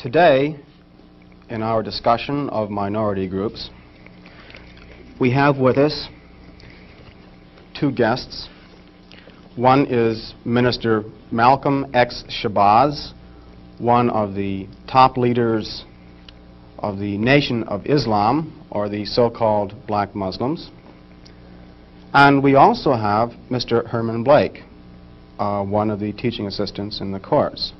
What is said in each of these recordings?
Today, in our discussion of minority groups, we have with us two guests. One is Minister Malcolm X. Shabazz, one of the top leaders of the Nation of Islam, or the so-called black Muslims. And we also have Mr. Herman Blake, one of the teaching assistants in the course.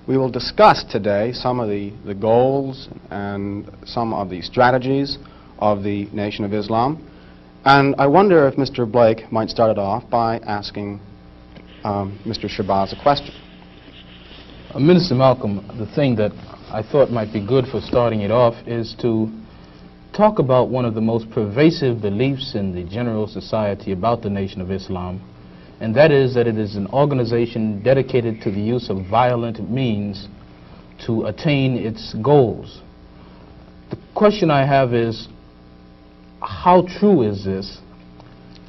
We will discuss today some of the goals and some of the strategies of the Nation of Islam. And I wonder if Mr. Blake might start it off by asking Mr. Shabazz a question. Minister Malcolm, the thing that I thought might be good for starting it off is to talk about one of the most pervasive beliefs in the general society about the Nation of Islam, and that is that it is an organization dedicated to the use of violent means to attain its goals. The question I have is, how true is this,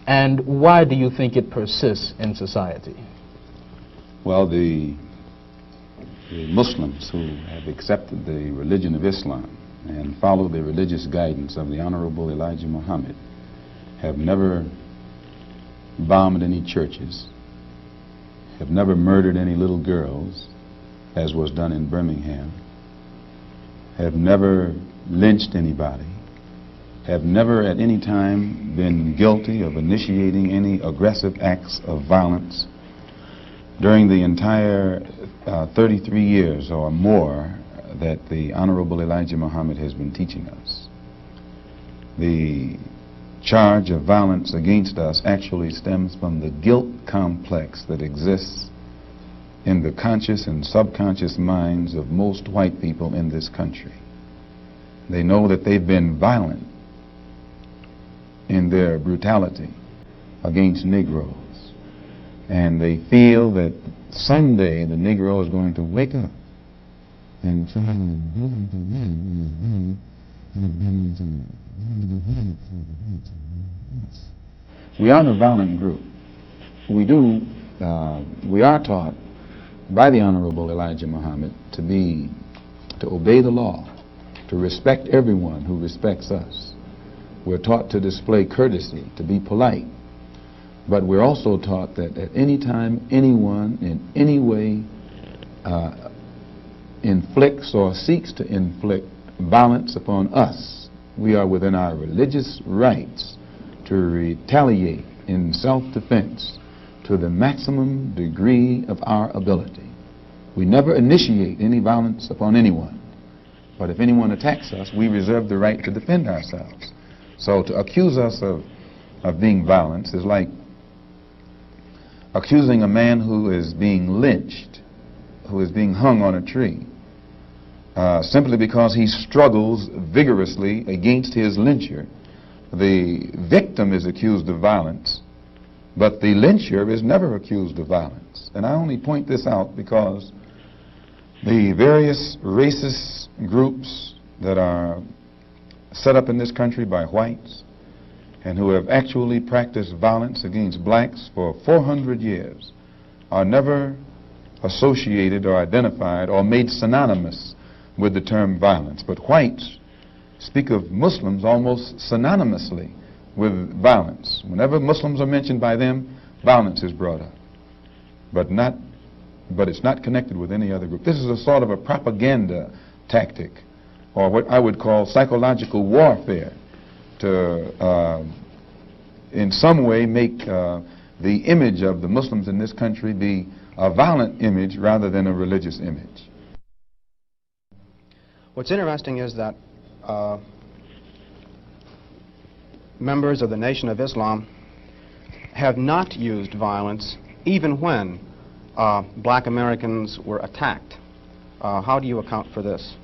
and why do you think it persists in society? Well, the Muslims who have accepted the religion of Islam and follow the religious guidance of the Honorable Elijah Muhammad have never bombed any churches, have never murdered any little girls, as was done in Birmingham, have never lynched anybody, have never at any time been guilty of initiating any aggressive acts of violence during the entire 33 years or more that the Honorable Elijah Muhammad has been teaching us. The charge of violence against us actually stems from the guilt complex that exists in the conscious and subconscious minds of most white people in this country. They know that they've been violent in their brutality against Negroes, and they feel that someday the Negro is going to wake up and we aren't a violent group. We are taught by the Honorable Elijah Muhammad to obey the law, to respect everyone who respects us. We're taught to display courtesy, to be polite. But we're also taught that at any time anyone in any way inflicts or seeks to inflict violence upon us, we are within our religious rights to retaliate in self-defense to the maximum degree of our ability. We never initiate any violence upon anyone, but if anyone attacks us, we reserve the right to defend ourselves. So to accuse us of being violent is like accusing a man who is being lynched, who is being hung on a tree, simply because he struggles vigorously against his lyncher. The victim is accused of violence, but the lyncher is never accused of violence. And I only point this out because the various racist groups that are set up in this country by whites and who have actually practiced violence against blacks for 400 years are never associated or identified or made synonymous with the term violence. But whites speak of Muslims almost synonymously with violence. Whenever Muslims are mentioned by them, violence is brought up. But it's not connected with any other group. This is a sort of a propaganda tactic, or what I would call psychological warfare, to in some way make the image of the Muslims in this country be a violent image rather than a religious image. What's interesting is that members of the Nation of Islam have not used violence even when black Americans were attacked. How do you account for this?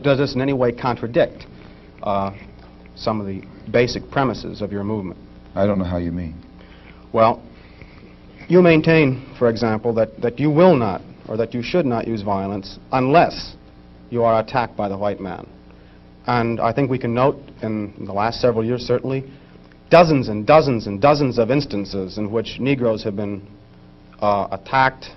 Does this in any way contradict some of the basic premises of your movement? I don't know how you mean. Well, you maintain, for example, that you will not, or that you should not use violence unless you are attacked by the white man. And I think we can note in the last several years, certainly, dozens and dozens and dozens of instances in which Negroes have been attacked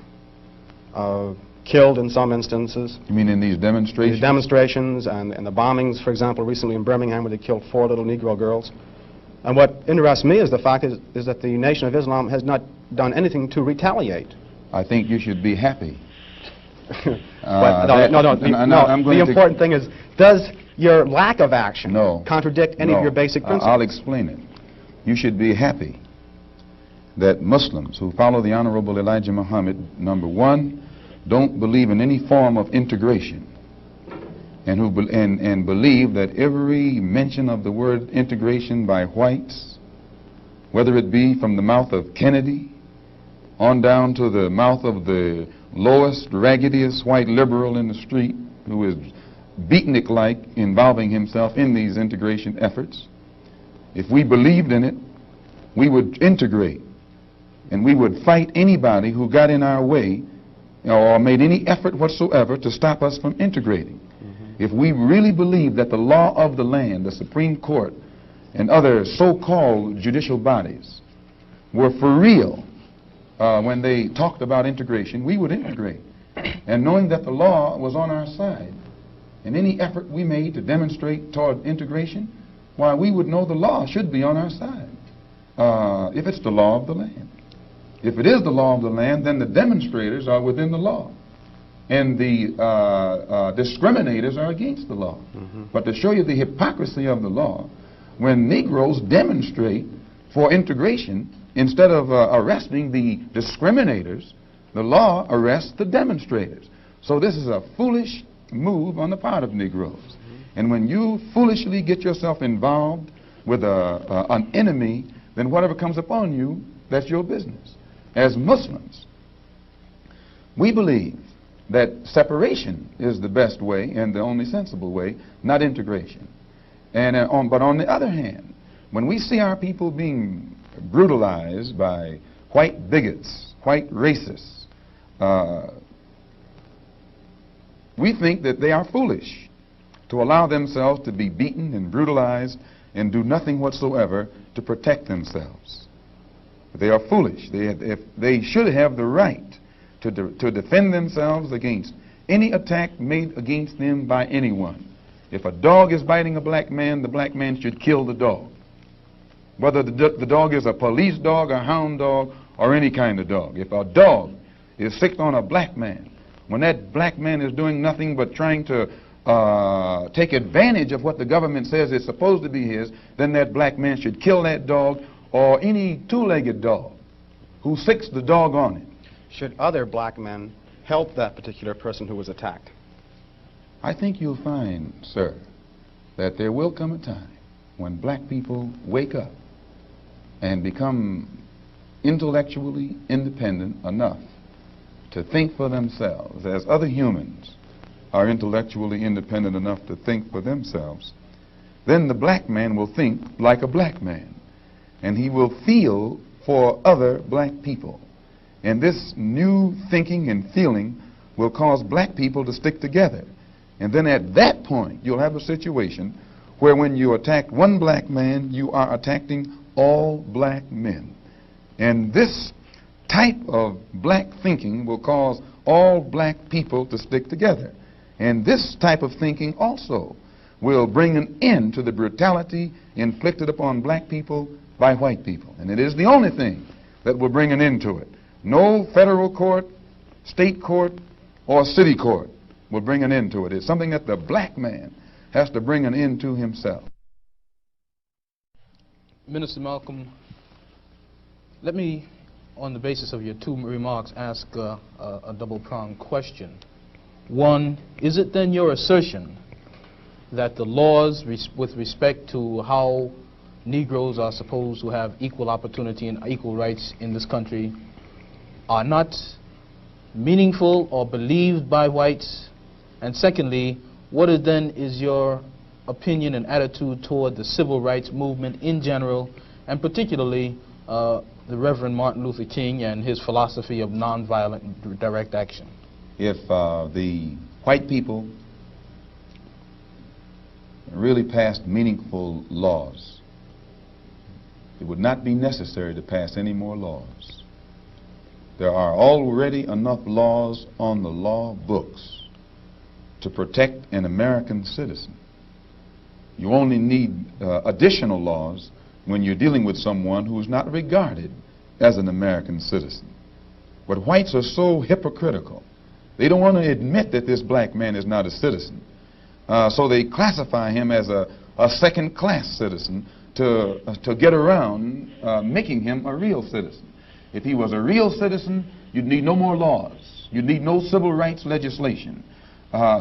killed in some instances. You mean in these demonstrations? The demonstrations and the bombings, for example, recently in Birmingham, where they killed 4 little Negro girls. And what interests me is the fact is that the Nation of Islam has not done anything to retaliate. I think you should be happy. The important thing is, does your lack of action contradict any of your basic principles? I'll explain it. You should be happy that Muslims who follow the Honorable Elijah Muhammad, number one, don't believe in any form of integration, and who believe that every mention of the word integration by whites, whether it be from the mouth of Kennedy on down to the mouth of the lowest, raggediest white liberal in the street who is beatnik-like involving himself in these integration efforts, if we believed in it, we would integrate, and we would fight anybody who got in our way or made any effort whatsoever to stop us from integrating. If we really believed that the law of the land, the Supreme Court, and other so-called judicial bodies were for real when they talked about integration, we would integrate. And knowing that the law was on our side, and any effort we made to demonstrate toward integration, why, we would know the law should be on our side, if it's the law of the land. If it is the law of the land, then the demonstrators are within the law, and the discriminators are against the law. But to show you the hypocrisy of the law, when Negroes demonstrate for integration, instead of arresting the discriminators, the law arrests the demonstrators. So this is a foolish move on the part of Negroes. And when you foolishly get yourself involved with an enemy, then whatever comes upon you, that's your business. As Muslims, we believe that separation is the best way and the only sensible way, not integration. And but on the other hand, when we see our people being brutalized by white bigots, white racists, we think that they are foolish to allow themselves to be beaten and brutalized and do nothing whatsoever to protect themselves. They are foolish. They should have the right to defend themselves against any attack made against them by anyone. If a dog is biting a black man, the black man should kill the dog. Whether the dog is a police dog, a hound dog, or any kind of dog. If a dog is sick on a black man, when that black man is doing nothing but trying to take advantage of what the government says is supposed to be his, then that black man should kill that dog, or any two-legged dog who sicks the dog on it. Should other black men help that particular person who was attacked? I think you'll find, sir, that there will come a time when black people wake up and become intellectually independent enough to think for themselves, as other humans are intellectually independent enough to think for themselves. Then the black man will think like a black man, and he will feel for other black people. And this new thinking and feeling will cause black people to stick together. And then at that point, you'll have a situation where when you attack one black man, you are attacking all black men. And this type of black thinking will cause all black people to stick together. And this type of thinking also will bring an end to the brutality inflicted upon black people by white people. And it is the only thing that will bring an end to it. No federal court, state court, or city court will bring an end to it. It's something that the black man has to bring an end to himself. Minister Malcolm, let me, on the basis of your two remarks, ask a double-pronged question. One, is it then your assertion that the laws with respect to how Negroes are supposed to have equal opportunity and equal rights in this country are not meaningful or believed by whites? And secondly, what is your opinion and attitude toward the civil rights movement in general, and particularly the Reverend Martin Luther King and his philosophy of nonviolent direct action? If the white people really passed meaningful laws, it would not be necessary to pass any more laws. There are already enough laws on the law books to protect an American citizen. You only need additional laws when you're dealing with someone who's not regarded as an American citizen. But whites are so hypocritical. They don't want to admit that this black man is not a citizen. So they classify him as a second-class citizen to get around making him a real citizen. If he was a real citizen, you'd need no more laws. You'd need no civil rights legislation.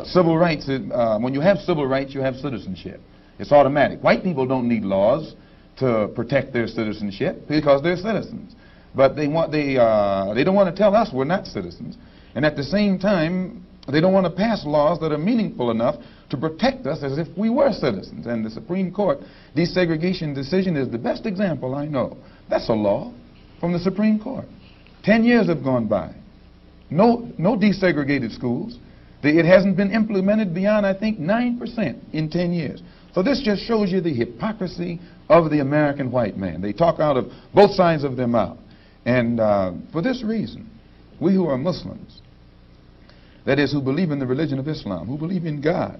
Civil rights, when you have civil rights, you have citizenship. It's automatic. White people don't need laws to protect their citizenship because they're citizens. But they don't want to tell us we're not citizens. And at the same time, they don't want to pass laws that are meaningful enough to protect us as if we were citizens. And the Supreme Court desegregation decision is the best example I know. That's a law from the Supreme Court. 10 years have gone by. No desegregated schools. It hasn't been implemented beyond, I think, 9% in 10 years. So this just shows you the hypocrisy of the American white man. They talk out of both sides of their mouth. And for this reason, we who are Muslims, that is, who believe in the religion of Islam, who believe in God,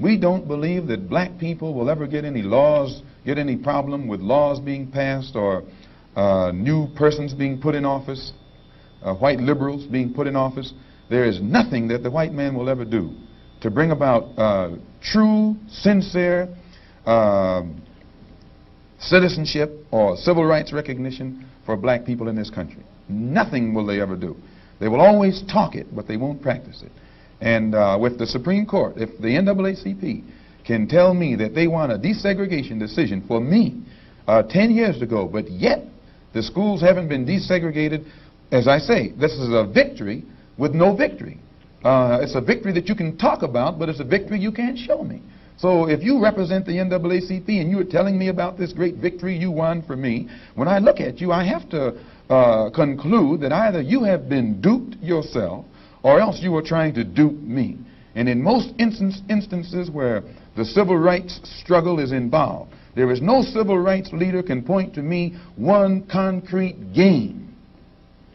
we don't believe that black people will ever get any problem with laws being passed or new persons being put in office, white liberals being put in office. There is nothing that the white man will ever do to bring about true, sincere citizenship or civil rights recognition for black people in this country. Nothing will they ever do. They will always talk it, but they won't practice it. And with the Supreme Court, if the NAACP can tell me that they want a desegregation decision for me 10 years ago, but yet the schools haven't been desegregated, as I say, this is a victory with no victory. It's a victory that you can talk about, but it's a victory you can't show me. So if you represent the NAACP and you are telling me about this great victory you won for me, when I look at you, I have to conclude that either you have been duped yourself or else you are trying to dupe me. And in most instances where the civil rights struggle is involved, there is no civil rights leader can point to me one concrete gain,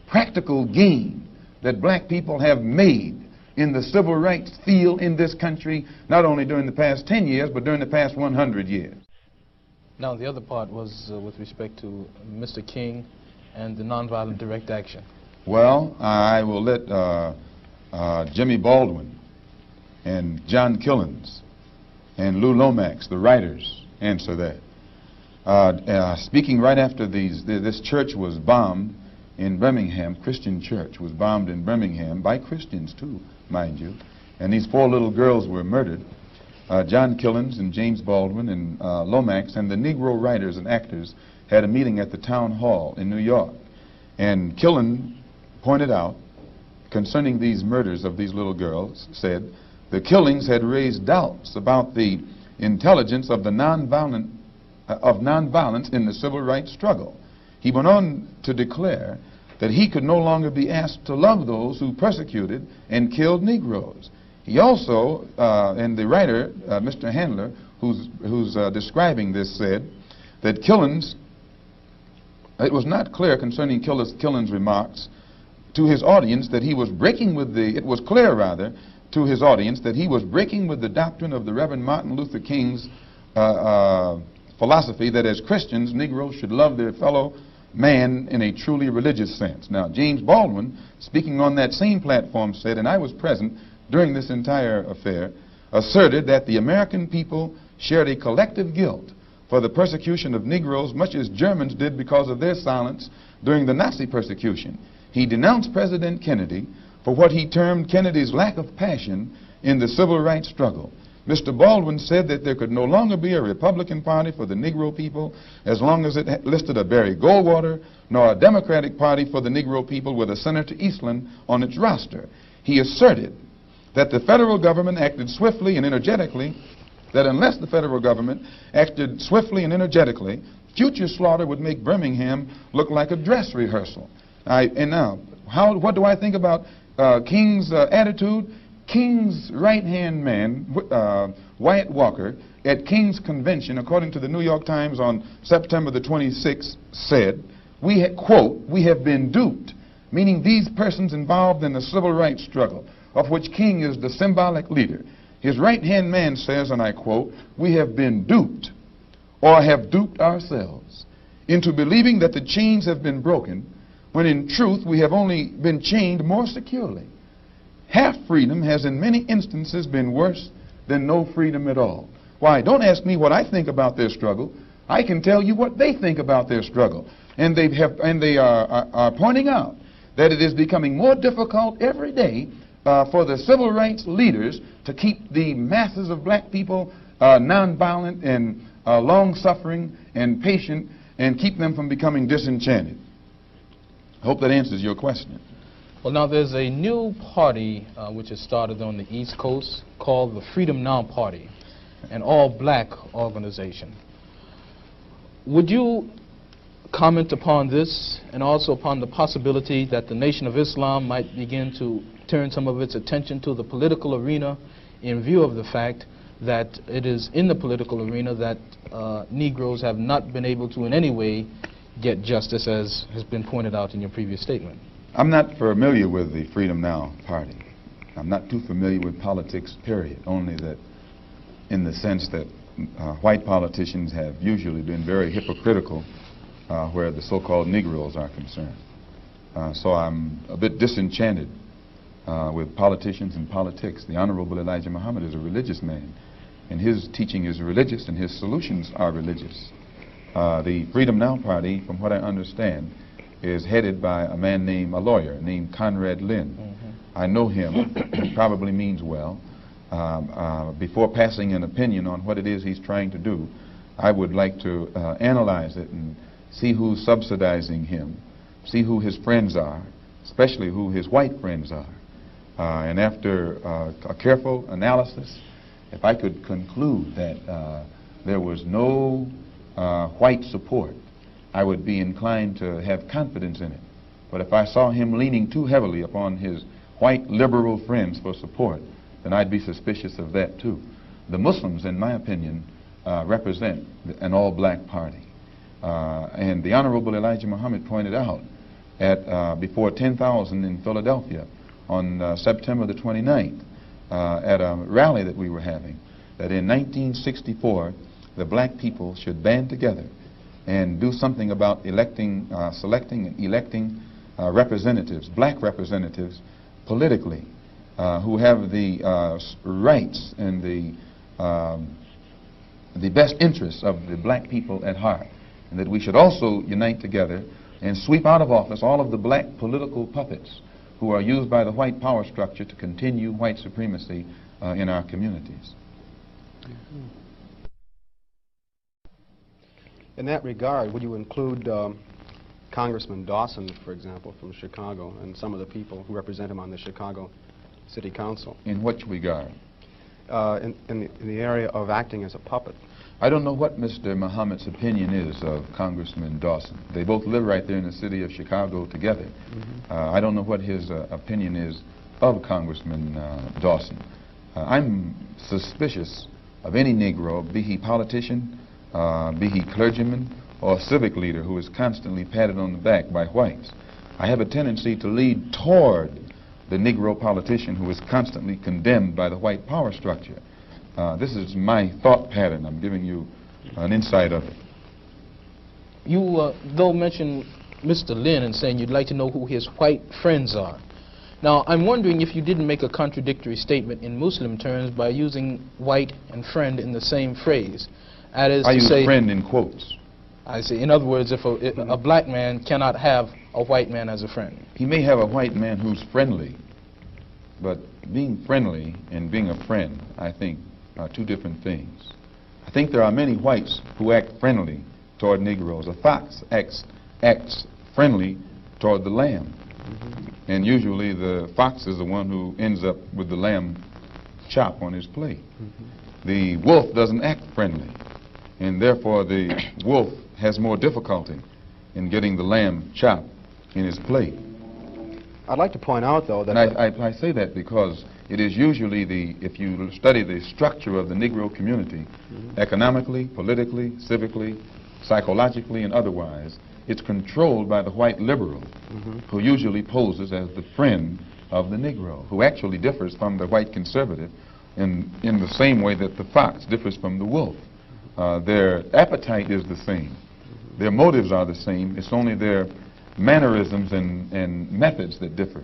practical gain, that black people have made in the civil rights field in this country, not only during the past 10 years, but during the past 100 years. Now, the other part was with respect to Mr. King and the nonviolent direct action. Well, I will let Jimmy Baldwin and John Killens and Lou Lomax, the writers, answer that. Speaking right after this church was bombed in Birmingham, Christian church was bombed in Birmingham by Christians too, mind you, and these 4 little girls were murdered. John Killens and James Baldwin and Lomax and the Negro writers and actors had a meeting at the town hall in New York, and Killen pointed out concerning these murders of these little girls, said the killings had raised doubts about the intelligence of the nonviolence in the civil rights struggle. He went on to declare that he could no longer be asked to love those who persecuted and killed Negroes. He also, and the writer, Mr. Handler, who's describing this, said that Killens, it was not clear concerning Killens' remarks to his audience that he was breaking with it was clear rather to his audience that he was breaking with the doctrine of the Reverend Martin Luther King's philosophy that as Christians, Negroes should love their fellow man in a truly religious sense. Now, James Baldwin, speaking on that same platform, said, and I was present during this entire affair, asserted that the American people shared a collective guilt for the persecution of Negroes, much as Germans did because of their silence during the Nazi persecution. He denounced President Kennedy for what he termed Kennedy's lack of passion in the civil rights struggle. Mr. Baldwin said that there could no longer be a Republican Party for the Negro people as long as it listed a Barry Goldwater, nor a Democratic Party for the Negro people with a Senator Eastland on its roster. He asserted that the federal government acted swiftly and energetically, that unless the federal government acted swiftly and energetically, future slaughter would make Birmingham look like a dress rehearsal. And now, what do I think about King's attitude? King's right-hand man, Wyatt Walker, at King's convention, according to the New York Times on September the 26th, said, quote, we have been duped. meaning these persons involved in the civil rights struggle, of which King is the symbolic leader. His right-hand man says, and I quote, "We have been duped or have duped ourselves into believing that the chains have been broken, when in truth we have only been chained more securely. Half freedom has in many instances been worse than no freedom at all." Why, don't ask me what I think about their struggle. I can tell you what they think about their struggle. And they are pointing out that it is becoming more difficult every day for the civil rights leaders to keep the masses of black people nonviolent and long-suffering and patient, and keep them from becoming disenchanted. I hope that answers your question. Well, now there's a new party which has started on the East Coast called the Freedom Now Party, an all-black organization. Would you comment upon this and also upon the possibility that the Nation of Islam might begin to turn some of its attention to the political arena in view of the fact that it is in the political arena that Negroes have not been able to in any way get justice, as has been pointed out in your previous statement? I'm not familiar with the Freedom Now Party. I'm not too familiar with politics, period, only that in the sense that white politicians have usually been very hypocritical where the so-called Negroes are concerned. So I'm a bit disenchanted with politicians and politics. The Honorable Elijah Muhammad is a religious man, and his teaching is religious and his solutions are religious. The Freedom Now Party, from what I understand, is headed by a lawyer named Conrad Lynn. I know him. He probably means well. Before passing an opinion on what it is he's trying to do, I would like to analyze it and see who's subsidizing him, see who his friends are, especially who his white friends are. And after a careful analysis, if I could conclude that there was no white support, I would be inclined to have confidence in it. But if I saw him leaning too heavily upon his white liberal friends for support, then I'd be suspicious of that too. The Muslims, in my opinion, represent an all-black party. And the Honorable Elijah Muhammad pointed out at before 10,000 in Philadelphia on September the 29th at a rally that we were having, that in 1964 the black people should band together and do something about selecting and electing representatives, black representatives, politically, who have the rights and the best interests of the black people at heart, and that we should also unite together and sweep out of office all of the black political puppets who are used by the white power structure to continue white supremacy in our communities. In that regard, would you include Congressman Dawson, for example, from Chicago, and some of the people who represent him on the Chicago City Council? In which regard? In the area of acting as a puppet. I don't know what Mr. Muhammad's opinion is of Congressman Dawson. They both live right there in the city of Chicago together. I don't know what his opinion is of Congressman Dawson. I'm suspicious of any Negro, be he politician, be he clergyman, or civic leader who is constantly patted on the back by whites. I have a tendency to lead toward the Negro politician who is constantly condemned by the white power structure. This is my thought pattern. I'm giving you an insight of it. You, though, mentioned Mr. Lynn and saying you'd like to know who his white friends are. Now, I'm wondering if you didn't make a contradictory statement in Muslim terms by using white and friend in the same phrase. That is I to use say, friend in quotes. I see. In other words, if a black man cannot have a white man as a friend. He may have a white man who's friendly, but being friendly and being a friend, I think, are two different things. I think there are many whites who act friendly toward Negroes. A fox acts friendly toward the lamb. And usually the fox is the one who ends up with the lamb chop on his plate. The wolf doesn't act friendly, and therefore the wolf has more difficulty in getting the lamb chop in his plate. I'd like to point out, though, that... And I say that because it is usually if you study the structure of the Negro community, economically, politically, civically, psychologically, and otherwise, it's controlled by the white liberal, who usually poses as the friend of the Negro, who actually differs from the white conservative in the same way that the fox differs from the wolf. Their appetite is the same. Their motives are the same. It's only their mannerisms and methods that differ.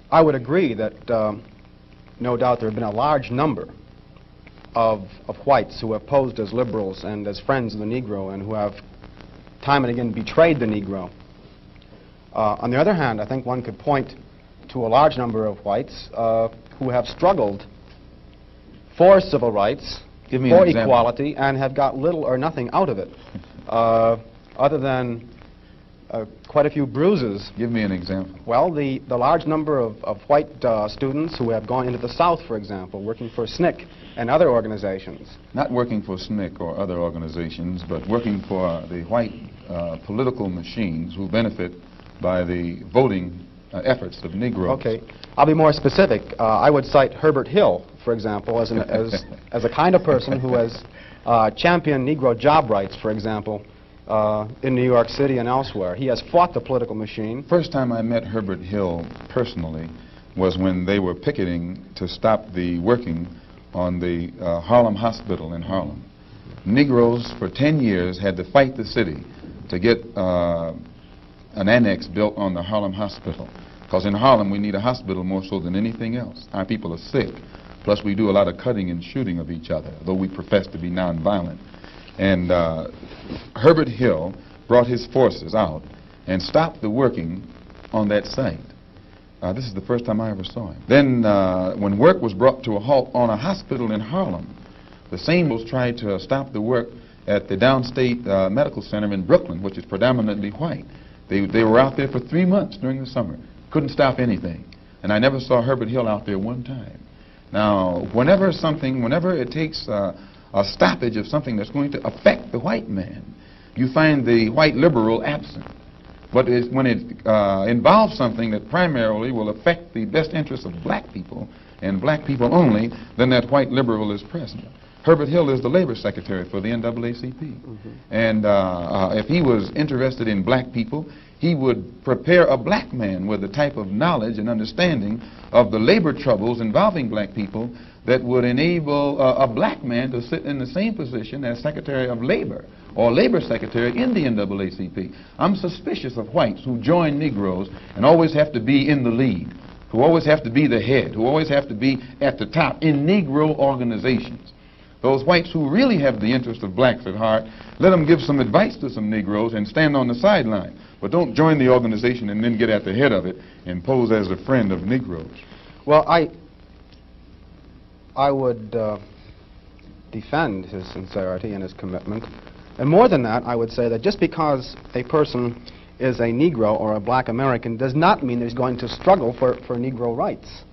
I would agree that no doubt there have been a large number of whites who have posed as liberals and as friends of the Negro and who have time and again betrayed the Negro. On the other hand, I think one could point to a large number of whites who have struggled for civil rights, for equality, and have got little or nothing out of it, other than quite a few bruises. Give me an example. Well, the large number of white students who have gone into the South, for example, working for SNCC and other organizations. Not working for SNCC or other organizations, but working for the white political machines who benefit by the voting efforts of Negroes. Okay. I'll be more specific. I would cite Herbert Hill, for example, as a kind of person who has championed Negro job rights, for example, in New York City and elsewhere. He has fought the political machine. First time I met Herbert Hill personally was when they were picketing to stop the working on the Harlem Hospital in Harlem. Negroes for 10 years had to fight the city to get an annex built on the Harlem Hospital. Because in Harlem we need a hospital more so than anything else. Our people are sick. Plus we do a lot of cutting and shooting of each other, though we profess to be nonviolent. And Herbert Hill brought his forces out and stopped the working on that site. This is the first time I ever saw him. Then when work was brought to a halt on a hospital in Harlem, the same was tried to stop the work at the Downstate Medical Center in Brooklyn, which is predominantly white. They were out there for 3 months during the summer. Couldn't stop anything. And I never saw Herbert Hill out there one time. Now, whenever it takes a stoppage of something that's going to affect the white man, you find the white liberal absent. But when it involves something that primarily will affect the best interests of black people, and black people only, then that white liberal is present. Herbert Hill is the labor secretary for the NAACP. And if he was interested in black people, he would prepare a black man with the type of knowledge and understanding of the labor troubles involving black people that would enable a black man to sit in the same position as Secretary of Labor or Labor Secretary in the NAACP. I'm suspicious of whites who join Negroes and always have to be in the lead, who always have to be the head, who always have to be at the top in Negro organizations. Those whites who really have the interest of blacks at heart, let them give some advice to some Negroes and stand on the sideline. But don't join the organization and then get at the head of it and pose as a friend of Negroes. Well, I would defend his sincerity and his commitment. And more than that, I would say that just because a person is a Negro or a black American does not mean that he's going to struggle for Negro rights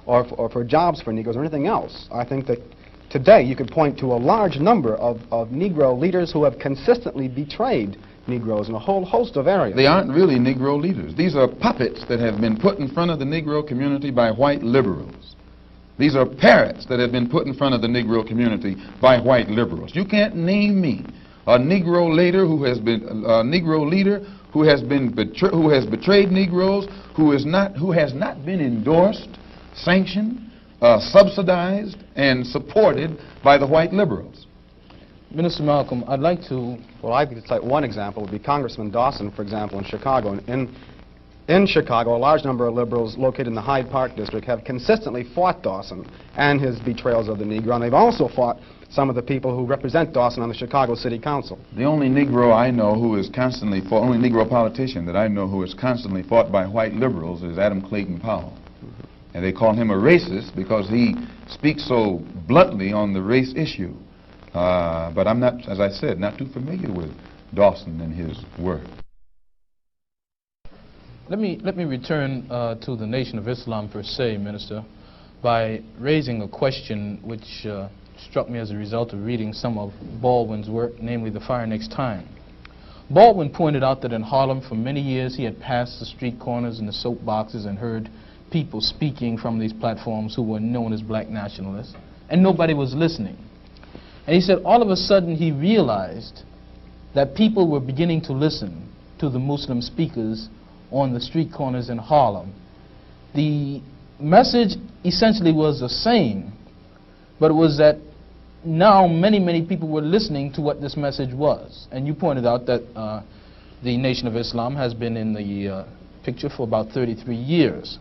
or for jobs for Negroes or anything else. I think that today you could point to a large number of Negro leaders who have consistently betrayed Negroes in a whole host of areas. They aren't really Negro leaders. These are puppets that have been put in front of the Negro community by white liberals. These are parrots that have been put in front of the Negro community by white liberals. You can't name me a Negro leader who has betrayed Negroes, who has not been endorsed, sanctioned, subsidized, and supported by the white liberals. Minister Malcolm, I'd like to... Well, I could cite one example would be Congressman Dawson, for example, in Chicago. In Chicago, a large number of liberals located in the Hyde Park district have consistently fought Dawson and his betrayals of the Negro, and they've also fought some of the people who represent Dawson on the Chicago City Council. The only Negro I know who is constantly fought, only Negro politician that I know who is constantly fought by white liberals is Adam Clayton Powell. And they call him a racist because he speaks so bluntly on the race issue. But I'm not, as I said, not too familiar with Dawson and his work. Let me return to the Nation of Islam per se, Minister, by raising a question which struck me as a result of reading some of Baldwin's work, namely The Fire Next Time. Baldwin pointed out that in Harlem for many years he had passed the street corners and the soapboxes and heard people speaking from these platforms who were known as black nationalists, and nobody was listening. And he said all of a sudden he realized that people were beginning to listen to the Muslim speakers on the street corners in Harlem. The message essentially was the same, but it was that now many people were listening to what this message was. And you pointed out that the Nation of Islam has been in the picture for about 33 years.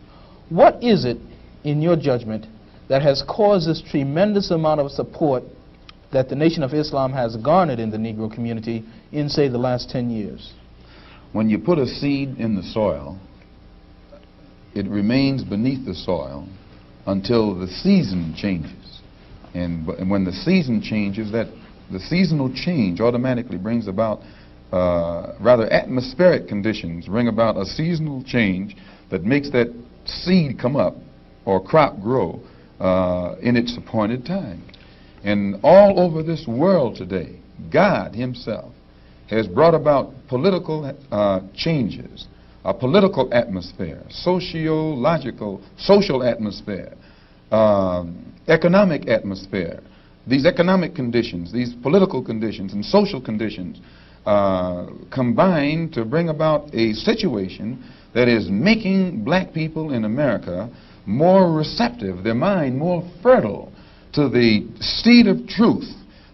What is it, in your judgment, that has caused this tremendous amount of support that the Nation of Islam has garnered in the Negro community in, say, the last 10 years? When you put a seed in the soil, it remains beneath the soil until the season changes. And when the season changes, that the seasonal change automatically brings about rather atmospheric conditions, bring about a seasonal change that makes that seed come up or crop grow in its appointed time. And all over this world today, God himself has brought about political changes, a political atmosphere, sociological, social atmosphere, economic atmosphere. These economic conditions, these political conditions and social conditions combine to bring about a situation that is making black people in America more receptive, their mind more fertile to the seed of truth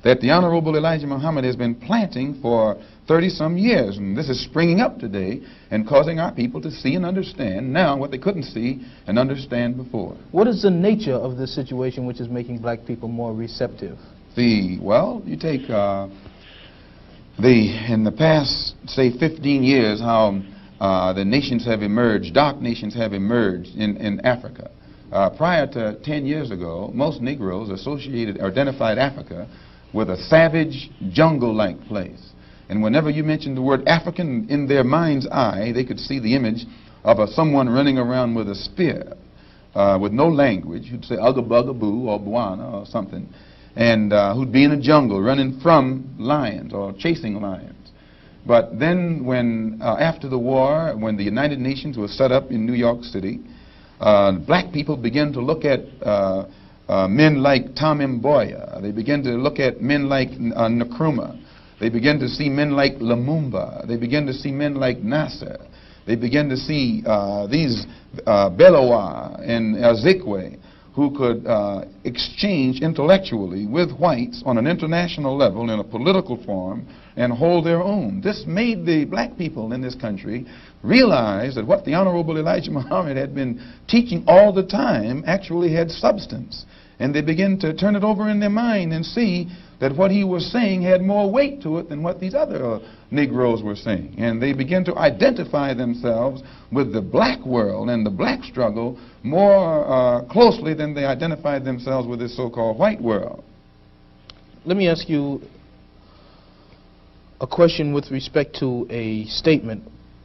that the Honorable Elijah Muhammad has been planting for 30-some years. And this is springing up today and causing our people to see and understand now what they couldn't see and understand before. What is the nature of this situation which is making black people more receptive? Well, you take in the past, say, 15 years, how the nations have emerged, dark nations have emerged in Africa. Prior to 10 years ago, most Negroes identified Africa with a savage, jungle-like place. And whenever you mentioned the word African, in their mind's eye, they could see the image of someone running around with a spear, with no language, who'd say Ugga Bugga Boo or Bwana or something, and who'd be in a jungle running from lions or chasing lions. But then when, after the war, when the United Nations was set up in New York City, black people began to look at men like Tom Mboya. They began to look at men like Nkrumah. They began to see men like Lumumba. They began to see men like Nasser. They began to see these Belowa and Azikwe, who could exchange intellectually with whites on an international level in a political form and hold their own. This made the black people in this country realize that what the Honorable Elijah Muhammad had been teaching all the time actually had substance. And they began to turn it over in their mind and see that what he was saying had more weight to it than what these other Negroes were saying. And they began to identify themselves with the black world and the black struggle more closely than they identified themselves with this so-called white world. Let me ask you a question with respect to a statement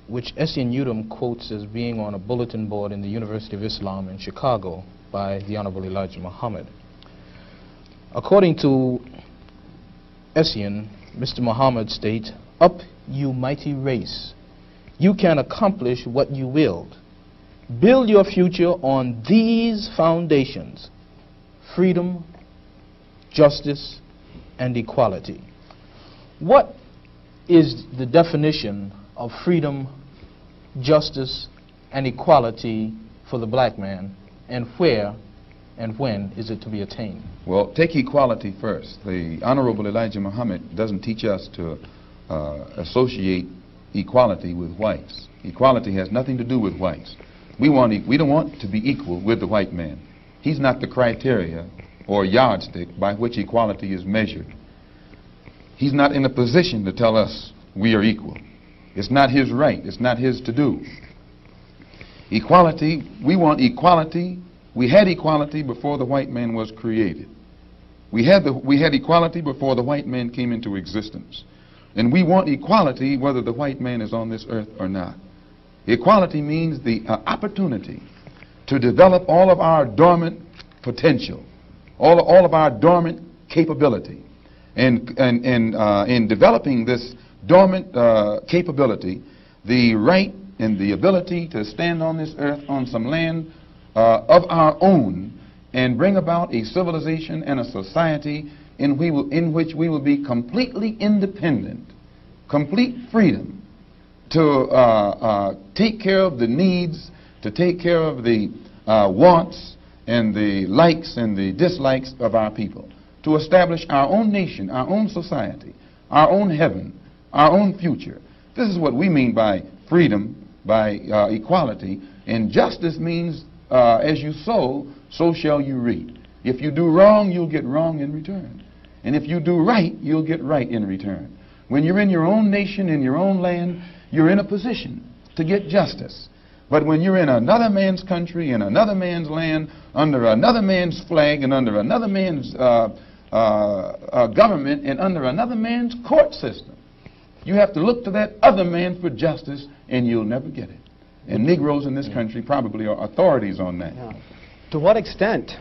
which Essien Udom quotes as being on a bulletin board in the University of Islam in Chicago by the Honorable Elijah Muhammad. According to Essien, Mr. Muhammad states, "Up, you mighty race. You can accomplish what you willed. Build your future on these foundations: freedom, justice, and equality." What is the definition of freedom, justice, and equality for the black man, and where and when is it to be attained? Well, take equality first. The Honorable Elijah Muhammad doesn't teach us to associate equality with whites. Equality has nothing to do with whites. We don't want to be equal with the white man. He's not the criteria or yardstick by which equality is measured. He's not in a position to tell us we are equal. It's not his right. It's not his to do. Equality, we want equality. We had equality before the white man was created. We had equality before the white man came into existence. And we want equality whether the white man is on this earth or not. Equality means the opportunity to develop all of our dormant potential, all of our dormant capability. And in developing this dormant capability, the right and the ability to stand on this earth on some land of our own and bring about a civilization and a society in which we will be completely independent complete freedom to take care of the needs, to take care of the wants and the likes and the dislikes of our people, to establish our own nation, our own society, our own heaven, our own future. This is what we mean by freedom, by equality. And justice means as you sow, so shall you reap. If you do wrong, you'll get wrong in return. And if you do right, you'll get right in return. When you're in your own nation, in your own land, you're in a position to get justice. But when you're in another man's country, in another man's land, under another man's flag, and under another man's government, and under another man's court system, you have to look to that other man for justice, and you'll never get it. And Negroes in this country probably are authorities on that. Yeah. To what extent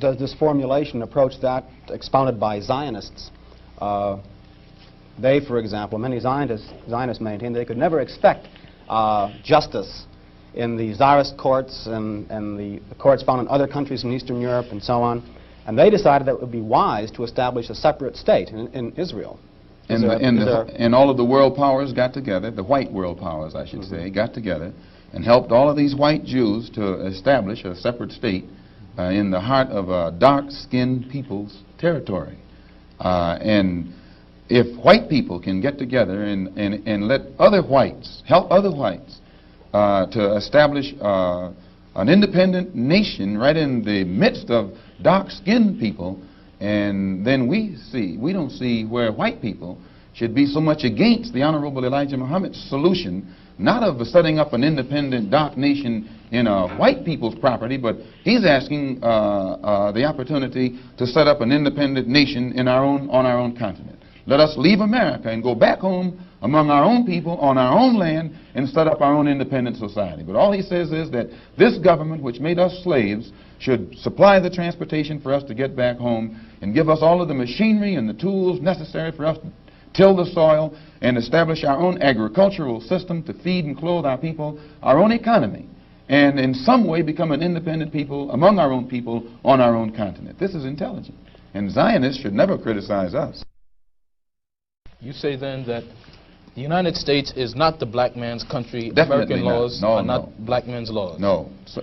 does this formulation approach that expounded by Zionists? They, for example, many Zionists maintain they could never expect justice in the Tsarist courts and the courts found in other countries in Eastern Europe and so on. And they decided that it would be wise to establish a separate state in Israel. And all of the world powers got together, the white world powers, I should say, got together and helped all of these white Jews to establish a separate state in the heart of a dark-skinned people's territory. And if white people can get together and let other whites, help other whites to establish an independent nation right in the midst of dark-skinned people, and then we don't see where white people should be so much against the Honorable Elijah Muhammad's solution, not of setting up an independent dark nation in a white people's property, but he's asking the opportunity to set up an independent nation on our own continent. Let us leave America and go back home among our own people on our own land and set up our own independent society. But all he says is that this government, which made us slaves, should supply the transportation for us to get back home and give us all of the machinery and the tools necessary for us to till the soil and establish our own agricultural system to feed and clothe our people, our own economy, and in some way become an independent people among our own people on our own continent. This is intelligent. And Zionists should never criticize us. You say then that the United States is not the black man's country. Definitely American laws not. are not black men's laws. No. So,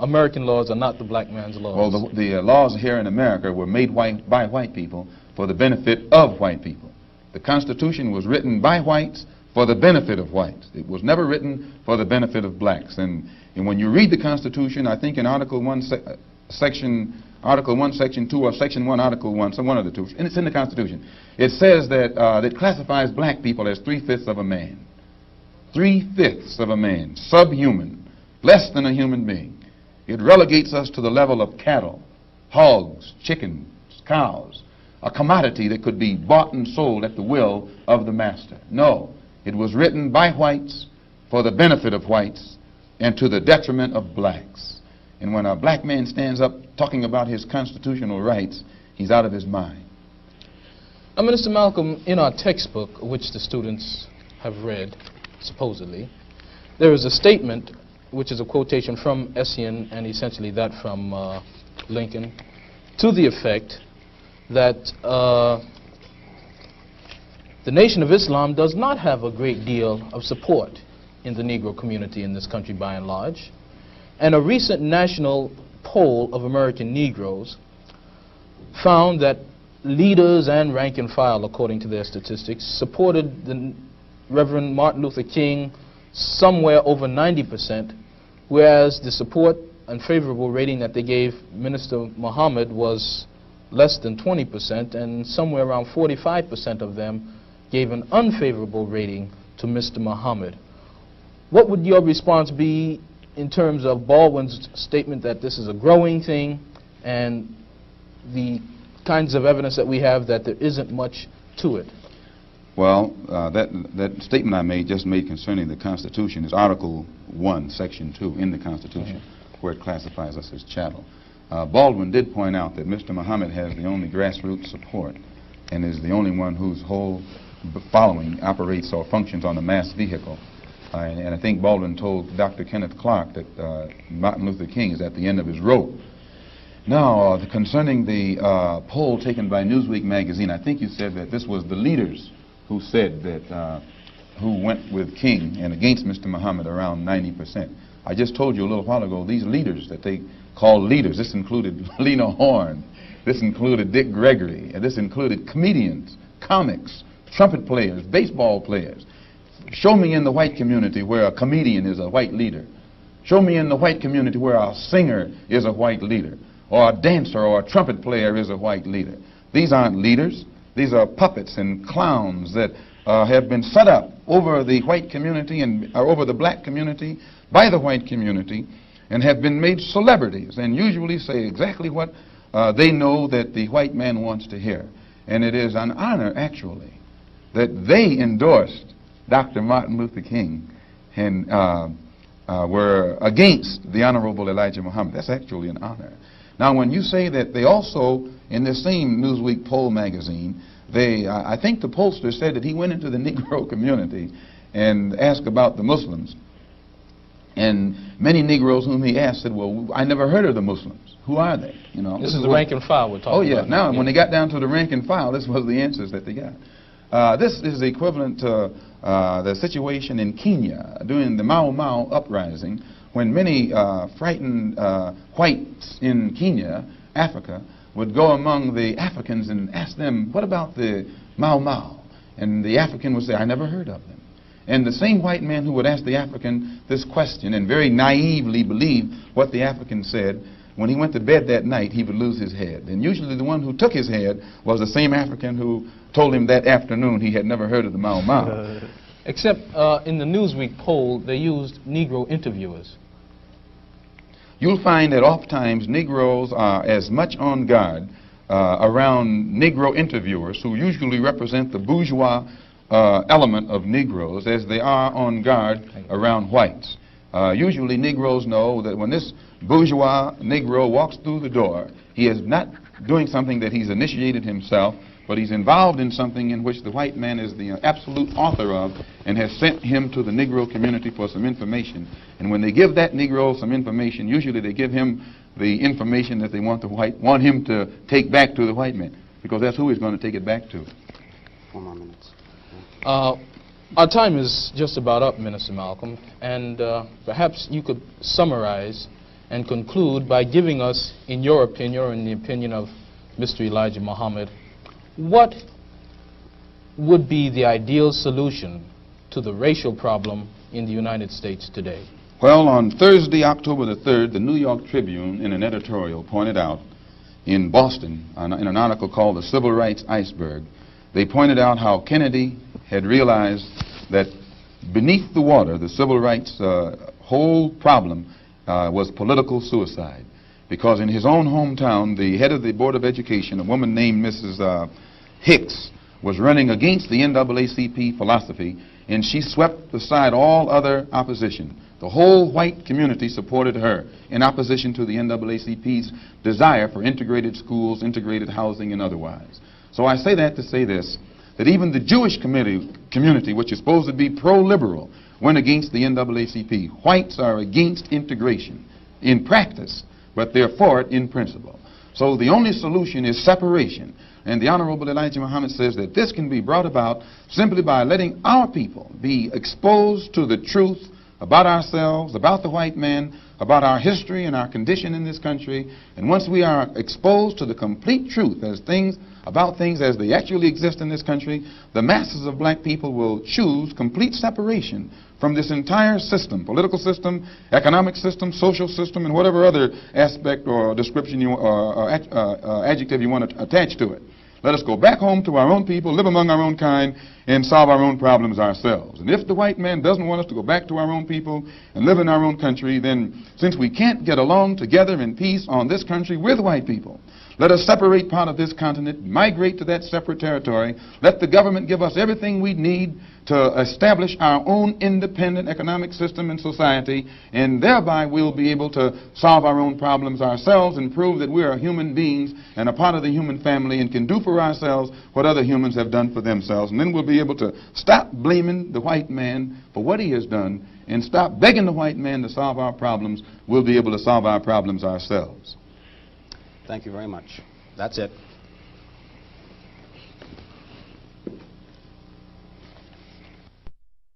American laws are not the black man's laws. Well, the laws here in America were made by white people for the benefit of white people. The Constitution was written by whites for the benefit of whites. It was never written for the benefit of blacks. And when you read the Constitution, I think in Article 1, Article 1, Section 2, or Section 1, Article 1, some one of the two, and it's in the Constitution. It says that it classifies black people as 3/5 of a man. 3/5 of a man, subhuman, less than a human being. It relegates us to the level of cattle, hogs, chickens, cows, a commodity that could be bought and sold at the will of the master. No, it was written by whites for the benefit of whites and to the detriment of blacks. And when a black man stands up talking about his constitutional rights, he's out of his mind. Minister Malcolm, in our textbook, which the students have read, supposedly, there is a statement, which is a quotation from Essien and essentially that from Lincoln, to the effect that the Nation of Islam does not have a great deal of support in the Negro community in this country by and large. And a recent national poll of American Negroes found that leaders and rank and file, according to their statistics, supported the Reverend Martin Luther King somewhere over 90%, whereas the support and favorable rating that they gave Minister Muhammad was less than 20%, and somewhere around 45% of them gave an unfavorable rating to Mr. Muhammad. What would your response be in terms of Baldwin's statement that this is a growing thing and the kinds of evidence that we have that there isn't much to it? Well, that statement I just made concerning the Constitution is Article 1, Section 2 in the Constitution, where it classifies us as chattel. Baldwin did point out that Mr. Muhammad has the only grassroots support and is the only one whose whole following operates or functions on a mass vehicle. And I think Baldwin told Dr. Kenneth Clark that Martin Luther King is at the end of his rope. Now, concerning the poll taken by Newsweek magazine, I think you said that this was the leaders who said that, who went with King and against Mr. Muhammad around 90%. I just told you a little while ago, these leaders that they call leaders, this included Lena Horne, this included Dick Gregory, and this included comedians, comics, trumpet players, baseball players. Show me in the white community where a comedian is a white leader. Show me in the white community where a singer is a white leader, or a dancer or a trumpet player is a white leader. These aren't leaders. These are puppets and clowns that have been set up over the white community and over the black community by the white community and have been made celebrities and usually say exactly what they know that the white man wants to hear. And it is an honor, actually, that they endorsed Dr. Martin Luther King and were against the Honorable Elijah Muhammad. That's actually an honor. Now, when you say that they also, in this same Newsweek poll magazine, I think the pollster said that he went into the Negro community and asked about the Muslims. And many Negroes whom he asked said, well, I never heard of the Muslims. Who are they? You know, this is the rank and file we're talking about. Oh, yeah. Now, when they got down to the rank and file, this was the answers that they got. This is equivalent to the situation in Kenya during the Mau Mau uprising, when many frightened whites in Kenya, Africa, would go among the Africans and ask them, what about the Mau Mau? And the African would say, I never heard of them. And the same white man who would ask the African this question and very naively believe what the African said, when he went to bed that night, he would lose his head. And usually the one who took his head was the same African who told him that afternoon he had never heard of the Mau Mau. Except in the Newsweek poll, they used Negro interviewers. You'll find that oftentimes Negroes are as much on guard around Negro interviewers, who usually represent the bourgeois element of Negroes, as they are on guard around whites. Usually Negroes know that when this bourgeois Negro walks through the door, he is not doing something that he's initiated himself, but he's involved in something in which the white man is the absolute author of and has sent him to the Negro community for some information. And when they give that Negro some information, usually they give him the information that they want him to take back to the white man, because that's who he's going to take it back to. 4 more minutes. Our time is just about up, Minister Malcolm, and perhaps you could summarize and conclude by giving us, in your opinion, or in the opinion of Mr. Elijah Muhammad, what would be the ideal solution to the racial problem in the United States today? Well, on Thursday, October the 3rd, the New York Tribune, in an editorial, pointed out in Boston, in an article called The Civil Rights Iceberg, they pointed out how Kennedy had realized that beneath the water, the civil rights whole problem was political suicide. Because in his own hometown, the head of the Board of Education, a woman named Mrs. Hicks, was running against the NAACP philosophy, and she swept aside all other opposition. The whole white community supported her in opposition to the NAACP's desire for integrated schools, integrated housing, and otherwise. So I say that to say this, that even the Jewish community, which is supposed to be pro-liberal, went against the NAACP. Whites are against integration in practice, but they're for it in principle. So the only solution is separation. And the Honorable Elijah Muhammad says that this can be brought about simply by letting our people be exposed to the truth about ourselves, about the white man, about our history and our condition in this country. And once we are exposed to the complete truth about things as they actually exist in this country, the masses of black people will choose complete separation from this entire system, political system, economic system, social system, and whatever other aspect or description or adjective you want to attach to it. Let us go back home to our own people, live among our own kind, and solve our own problems ourselves. And if the white man doesn't want us to go back to our own people and live in our own country, then since we can't get along together in peace on this country with white people, let us separate part of this continent, migrate to that separate territory, let the government give us everything we need to establish our own independent economic system and society, and thereby we'll be able to solve our own problems ourselves and prove that we are human beings and a part of the human family and can do for ourselves what other humans have done for themselves. And then we'll be able to stop blaming the white man for what he has done and stop begging the white man to solve our problems. We'll be able to solve our problems ourselves. Thank you very much. That's it.